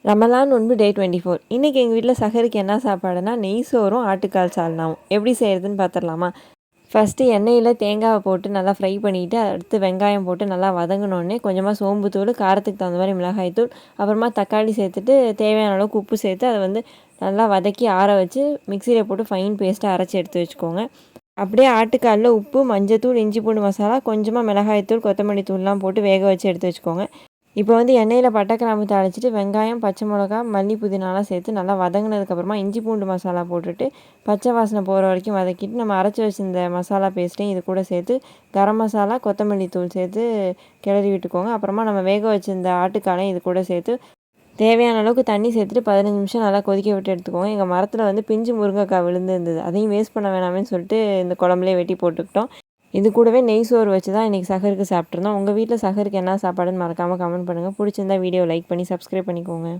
ரமலான் நோன்பு டே 24. இன்றைக்கி எங்கள் வீட்டில் சஹருக்கு என்ன சாப்பாடுனா நெய் சோறும் ஆட்டுக்கால் சால்னாவும். எப்படி செய்கிறதுன்னு பார்த்துடலாமா? ஃபஸ்ட்டு எண்ணெயில் தேங்காவை போட்டு நல்லா ஃப்ரை பண்ணிவிட்டு அடுத்து வெங்காயம் போட்டு நல்லா வதங்கினோடனே கொஞ்சமாக சோம்புத்தூள், காரத்துக்கு தகுந்த மாதிரி மிளகாய்த்தூள், அப்புறமா தக்காளி சேர்த்துட்டு தேவையான அளவுக்கு உப்பு சேர்த்து அதை வந்து நல்லா வதக்கி ஆற வச்சு மிக்சியில் போட்டு ஃபைன் பேஸ்ட்டாக அரைச்சி எடுத்து வச்சுக்கோங்க. அப்படியே ஆட்டுக்காலில் உப்பு, மஞ்சத்தூள், இஞ்சி பூண்டு மசாலா, கொஞ்சமாக மிளகாய்த்தூள், கொத்தமல்லி தூள்லாம் போட்டு வேக வச்சு எடுத்து வச்சுக்கோங்க. இப்போ வந்து எண்ணெயில் பட்டை கிராம்பு தாளிச்சிட்டு வெங்காயம், பச்சை மிளகா, மல்லி புதினாலாம் சேர்த்து நல்லா வதங்கினதுக்கப்புறமா இஞ்சி பூண்டு மசாலா போட்டுட்டு பச்சை வாசனை போகிற வரைக்கும் வதக்கிட்டு நம்ம அரைச்சி வச்சிருந்த மசாலா பேஸ்ட்டையும் இது கூட சேர்த்து கரம் மசாலா, கொத்தமல்லி தூள் சேர்த்து கிளறி விட்டுக்கோங்க. அப்புறமா நம்ம வேக வச்சிருந்த ஆட்டுக்காலையும் இது கூட சேர்த்து தேவையான அளவுக்கு தண்ணி சேர்த்துட்டு 15 நிமிஷம் நல்லா கொதிக்க விட்டு எடுத்துக்கோங்க. எங்கள் மரத்தில் வந்து பிஞ்சு முருங்கைக்காய் விழுந்துருந்தது, அதையும் வேஸ்ட் பண்ண வேணாமேன்னு சொல்லிட்டு இந்த குழம்புலேயே வெட்டி போட்டுக்கிட்டோம். இது கூடவே நெய் சோறு வச்சு தான் இன்றைக்கி சஹருக்கு சாப்பிட்ருந்தோம். உங்கள் வீட்டில் சஹருக்கு என்ன சாப்பாடுன்னு மறக்காமல் கமெண்ட் பண்ணுங்கள். பிடிச்சிருந்தா வீடியோ லைக் பண்ணி சப்ஸ்கிரைப் பண்ணிக்கோங்க.